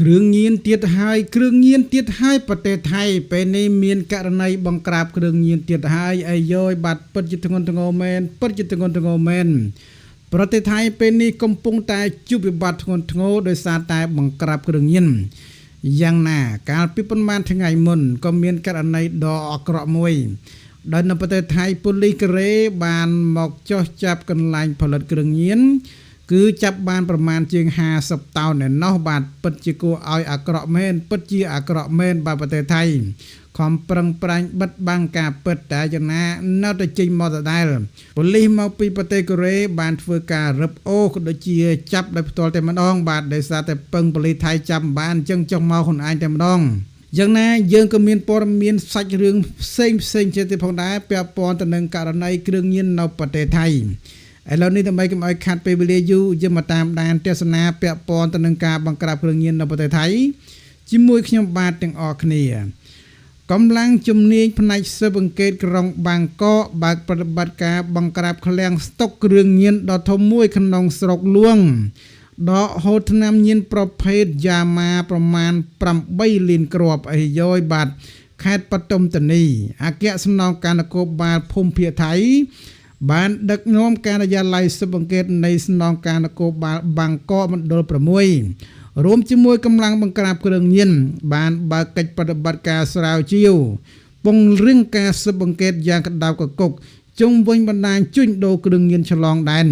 គ្រឿងញៀនទៀតហើយប្រទេសថៃពេលនេះមានករណីបង្ក្រាបគ្រឿងញៀនទៀតហើយអាយយបាត់ពិតជាធ្ងន់ធ្ងរមែនប្រទេសថៃពេលនេះកំពុងតែជួបវិបត្តិធ្ងន់ធ្ងរដោយសារតែបង្ក្រាបគ្រឿងញៀនយ៉ាងណាកាលពីប៉ុន្មានថ្ងៃមុនក៏មានករណីដ៏អាក្រក់មួយដោយនៅប្រទេសថៃប៉ូលីសកូរ៉េបានមកចោះចាប់កន្លែងផលិតគ្រឿងញៀនគឺចាប់បានប្រមាណជាង50តោនឯណោះបាទពិតជាគួរឲ្យអាក្រក់មែនបាទប្រទេសថៃខំប្រឹងប្រែងបិទបាំងការពិតតែយ៉ាងណានៅតែចេញមកដដែលប៉ូលីសមកពីប្រទេសកូរ៉េបានធ្វើការរឹបអូក៏ដូចជាចាប់ដោយផ្ទាល់តែម្ដងបាទដោយសារតែពឹងប៉ូលីសថៃចាប់បានអញ្ចឹងចុះមកខ្លួនឯងតែម្ដងយ៉ាងណាយើងក៏មានព័ត៌មានសាច់រឿងផ្សេងទៀតផងដែរពាក់ព័ន្ធទៅនឹងករណីគ្រឿងញៀននៅប្រទេសថៃឥឡូវនេះដើម្បីកុំឲ្យខាត់ពេលវេលាយូរយើងមកតាមដានទស្សនាពាក់ព័ន្ធទៅនឹងការបង្ក្រាបគ្រឿងញៀននៅប្រទេសថៃជាមួយខ្ញុំបាទទាំងអស់គ្នាកម្លាំងជំនាញផ្នែកស៊ើបអង្កេតក្រុងបាងកកបើកប្រតិបត្តិការបង្ក្រាបឃ្លាំងស្តុកគ្រឿងញៀនដ៏ធំមួយក្នុងស្រុកលួងដកហូតថ្នាំញៀនប្រភេទយ៉ាម៉ាប្រមាណ8លានគ្រាប់អាយយបាទខេត្តបឋមធានីអគ្គស្នងការនគរបាលភូមិភាគថៃបានដឹកនាំការិយាល័យស៊ើបអង្កេតនៃស្នងការនគរបាលបាងកកមណ្ឌល6រួមជាមួយកម្លាំងបង្ក្រាបគ្រឿងញៀនបានបើកកិច្ចប្រតិបត្តិការស្រាវជ្រាវពង្រឹងការស៊ើបអង្កេតយ៉ាងក្តៅគគុកជុំវិញបណ្ដាញជួញដូរគ្រឿងញៀនឆ្លងដែន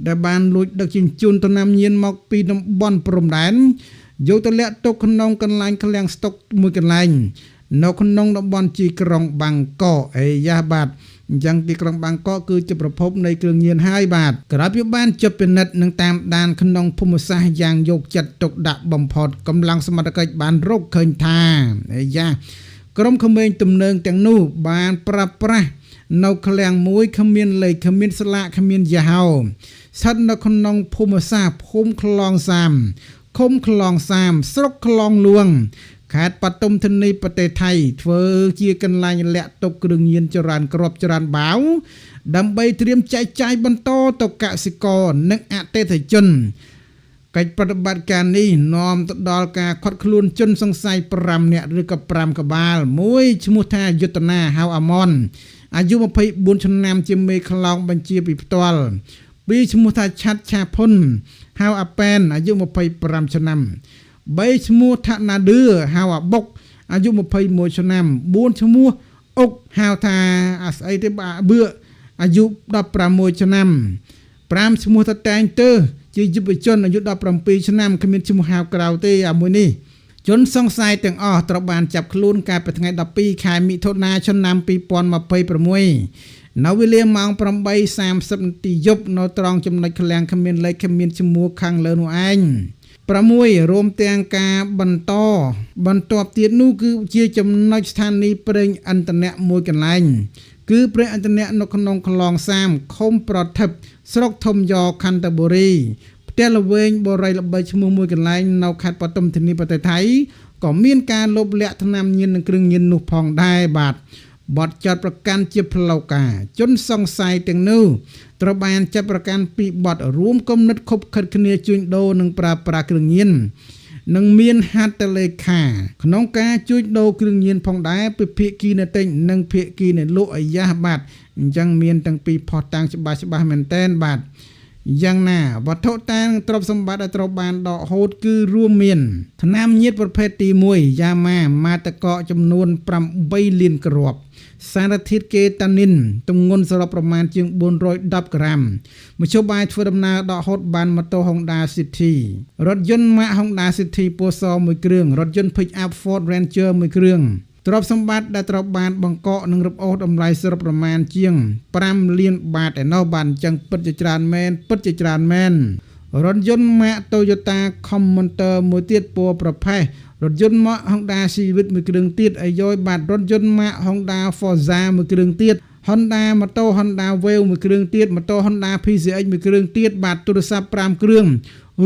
ដែលបានលួចដឹកជញ្ជូនថ្នាំញៀនមកពីតំបន់ព្រំដែនយកទៅលាក់ទុកក្នុងកន្លែងឃ្លាំងស្តុកមួយកន្លែងនៅក្នុងតំបន់ជីក្រុងបាងកកបាទអញ្ចឹងទីក្រុងបាងកកគឺជាប្រភពនៃគ្រឿងញៀនហើយបាទក្រោយពីបានចុះពិនិត្យនិងតាមដានក្នុងភូមិសាស្ត្រយ៉ាងយកចិត្តទុកដាក់បំផុតកម្លាំងសមត្ថកិច្ចបានរកឃើញថាក្រុមក្មេងទំនើងទាំងនោះបានប្រើប្រាស់នៅឃ្លាំងមួយគ្មានលេខគ្មានស្លាកគ្មានយហោស្ថិតនៅក្នុងភូមិសាស្ត្រភូមិខ្លងសាមឃុំខ្លងសាមស្រុកខ្លងលួងខេត្តបឋមធានីប្រទេសថៃធ្វើជាកន្លែងលាក់ទុកគ្រឿងញៀនចរានគ្រាប់ចរានបាវដើម្បីត្រៀមចែកចាយបន្តទៅកសិករនិងអតិថិជនកិច្ចប្រតិបត្តិការនេះនាំទៅដល់ការខាត់ខ្លួនជនសង្ស័យ5នាក់ឬក៏5ក្បាលមួយឈ្មោះថាយុទ្ធនាហៅអាម៉ុនអាយុ24ឆ្នាំជាមេខ្លោងបញ្ជាពីផ្ទាល់ពីរឈ្មោះថាឆាត់ឆាផុនហៅអាប៉ែនអាយុ25ឆ្នាំ3ឈ្មោះថាណាឌឺហៅអាបុកអាយុ21ឆ្នាំ4ឈ្មោះអុកហៅថាអាស្អីទេបាបឿអាយុ16ឆ្នាំ5ឈ្មោះថាតែងទើជាយុវជនអាយុ17ឆ្នាំគ្មានឈ្មោះហៅក្រៅទេអាមួយនេះជនសង្ស័យទាំងអស់ត្រូវបានចាប់ខ្លួនកាលពីថ្ងៃ12ខែមិថុនាឆ្នាំ2026នៅវេលាម៉ោង 8:30 នាទីយប់នៅត្រង់ចំណុចឃ្លាំងគ្មានលេខគ្មានឈ្មោះខាងលើនោះឯង6រួមទាំងការបន្ទាប់ទៀតនោះគឺជាចំណុចស្ថានីយ៍ប្រេងឥន្ធនៈមួយកន្លែងគឺប្រេងឥន្ធនៈនៅក្នុងខ្លងសាមឃុំប្រថិបស្រុកធំយ៉ខណ្ឌតបុរីផ្ទះល្វែងបរិយល្បីឈ្មោះមួយកន្លែងនៅខេត្តបឋមធានីប្រទេសថៃក៏មានការលុបលាក់ថ្នាំញៀននិងគ្រឿងញៀននោះផងដែរបាទបទចោទប្រកាន់ជាផ្លូវការជនសង្ស័យទាំងនោះត្រូវបានចាត់ប្រកាន់ពីបទរួមគំនិតខុបខិតគ្នាជួញដូរនិងប្រើប្រាស់គ្រឿងញៀននិងមានហត្ថលេខាក្នុងការជួញដូរគ្រឿងញៀនផងដែរពីភាគីអ្នកទិញនិងភាគីអ្នកលក់បាទអញ្ចឹងមានទាំងពីរផុសតាំងច្បាស់មែនតែនបាទយ៉ាងណាវត្ថុតាងទ្រព្យសម្បត្តិដែលត្រូវបានដកហូតគឺរួមមានថ្នាំញៀនប្រភេទទី1យ៉ាម៉ាម៉ាតកកចំនួន8លានគ្រាប់សារធាតុកេតានីនទម្ងន់សរុបប្រមាណជាង410ក្រាមមធ្យោបាយធ្វើដំណើរដកហូតបានម៉ូតូ Honda City រថយន្តម៉ាក Honda City ពណ៌ស1គ្រឿងរថយន្ត Pick-up Ford Ranger 1គ្រឿងទ្រព្យសម្បត្តិដែលត្រូវបានបង្កកនិងរឹបអូសតម្លៃសរុបប្រមាណជាង5លានបាតឯណោះបានអញ្ចឹងពិតជាច្រើនមែនរថយន្តម៉ាក Toyota Commuter មួយទៀតពណ៌ប្រផេះរថយន្តម៉ាក Honda Civic មួយគ្រឿងទៀតអាយយបាទរថយន្តម៉ាក Honda Forza មួយគ្រឿងទៀត Honda ម៉ូតូ Honda Wave មួយគ្រឿងទៀតម៉ូតូ Honda PCX មួយគ្រឿងទៀតបាទទូរស័ព្ទ5គ្រឿង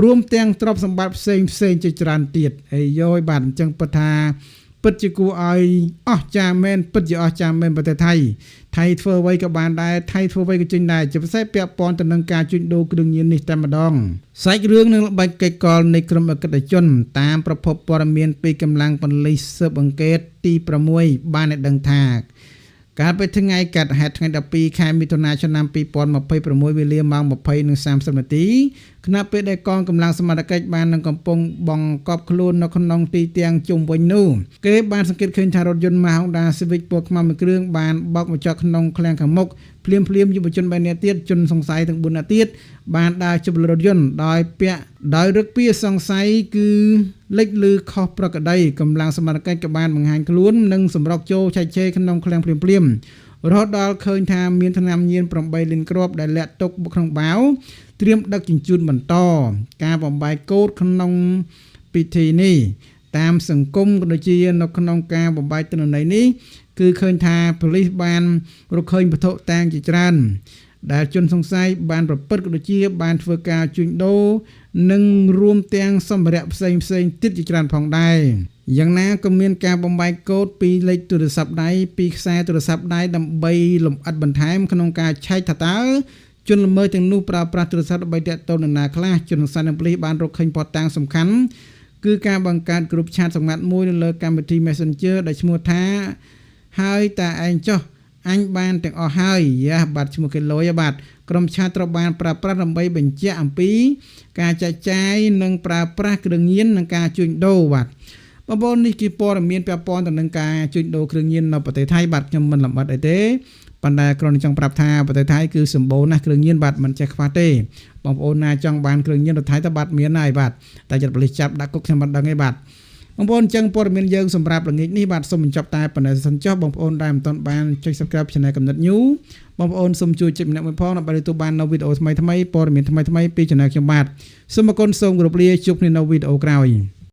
រួមទាំងទ្រព្យសម្បត្តិផ្សេងជាច្រើនទៀតអាយយបាទអញ្ចឹងពិតថា ពិតជាគួរឲ្យអស្ចារ្យមែនពិតជាអស្ចារ្យមែនប្រទេសថៃធ្វើអ្វីក៏បានដែរថៃធ្វើអ្វីក៏ចេញដែរជាពិសេសពាក់ព័ន្ធទៅនឹងការជួញដូរគ្រឿងញៀននេះតែម្ដងសាច់រឿងនឹងល្បិចកិច្ចកលនៃក្រុមអក្រិតជនតាមប្រភពព័ត៌មានពីកម្លាំងប៉ូលីសស៊ើបអង្កេតទី6បានដឹងថាកាលពីថ្ងៃកាត់ហេតុថ្ងៃ12ខែមិថុនាឆ្នាំ2026វេលាម៉ោង 20:30 នាទីខណៈពេលដែលកងកម្លាំងសមត្ថកិច្ចបាននឹងកំពុងបង្កប់ខ្លួននៅក្នុងទីតាំងជុំវិញនោះគេបានសង្កេតឃើញថារថយន្ត Honda Civic ពណ៌ខ្មៅមួយគ្រឿងបានបោកបញ្ចុះក្នុងឃ្លាំងខាងមុខភ្លាមយុវជន3នាក់ទៀតជនសង្ស័យទាំង4នាក់ទៀតបានដើរជិះរថយន្តដោយរឹកពីសង្ស័យគឺលេចលឺខុសប្រក្រតីកម្លាំងសមត្ថកិច្ចក៏បានបង្ហាញខ្លួននិងសម្រុកចូលចែកជេរក្នុងឃ្លាំងភ្លាមរហូតដល់ឃើញថាមានថ្នាំញៀន8លានគ្រាប់ដែលលាក់ទុកក្នុងបាវត្រៀមដឹកជញ្ជូនបន្តការបំបែកកូដក្នុងពិធីនេះតាមសង្គមក៏ដូចជានៅក្នុងការបំបែកទិន្នន័យនេះគឺឃើញថាប៉ូលីសបានរកឃើញវត្ថុតាងជាច្រើនដែលជនសង្ស័យបានប្រព្រឹត្តក៏ដូចជាបានធ្វើការជួញដូរនិងរួមទាំងសម្ភារៈផ្សេងទៀតជាច្រើនផងដែរយ៉ាងណាក៏មានការបំបែកកូដពីលេខទូរស័ព្ទដៃពីខ្សែទូរស័ព្ទដៃដើម្បីលម្អិតបន្ថែមក្នុងការឆែកថាតើជនល្មើសទាំងនោះប្រើប្រាស់ទូរស័ព្ទដើម្បីតាក់ទងនឹងណាខ្លះជនសង្ស័យនិងប៉ូលីសបានរកឃើញភស្តុតាងសំខាន់គឺការបង្កើតក្រុមឆាតសម្ងាត់មួយនៅលើកម្មវិធី Messenger ដែលឈ្មោះថាហើយតែឯងចុះអញបានទាំងអស់ហើយបាទឈ្មោះគេលុយបាទក្រុមឆាតត្រូវបានប្រើប្រាស់ដើម្បីបញ្ជាក់អំពីការចែកចាយនិងប្រើប្រាស់គ្រឿងញៀននិងការជួញដូរបាទបងប្អូននេះគឺព័ត៌មានពាក់ព័ន្ធទៅនឹងការជួញដូរគ្រឿងញៀននៅប្រទេសថៃបាទខ្ញុំមិនលម្អិតអីទេប៉ុន្តែគ្រាន់តែចង់ប្រាប់ថាប្រទេសថៃគឺសម្បូរណាស់គ្រឿងញៀនបាទមិនចេះខ្វះទេបងប្អូនណាចង់បានគ្រឿងញៀនទៅថៃទៅបាទមានហើយបាទតែចិត្តប៉ូលីសចាប់ដាក់គុកខ្ញុំមិនដឹងទេបាទបងប្អូនអញ្ចឹងព័ត៌មានយើងសម្រាប់ល្ងាចនេះបាទសូមបញ្ចប់តែប៉ុណ្ណេះសិនចុះបងប្អូនដែលមិនទាន់បានចុច Subscribe Channel កំណត់ New បងប្អូនសូមជួយចុចម្នាក់មួយផងដើម្បីទទួលបាននូវវីដេអូថ្មីព័ត៌មានថ្មីពី Channel ខ្ញុំបាទសូមអរគុណសូមគោរពលាជួបគ្នានៅវីដេអូក្រោយ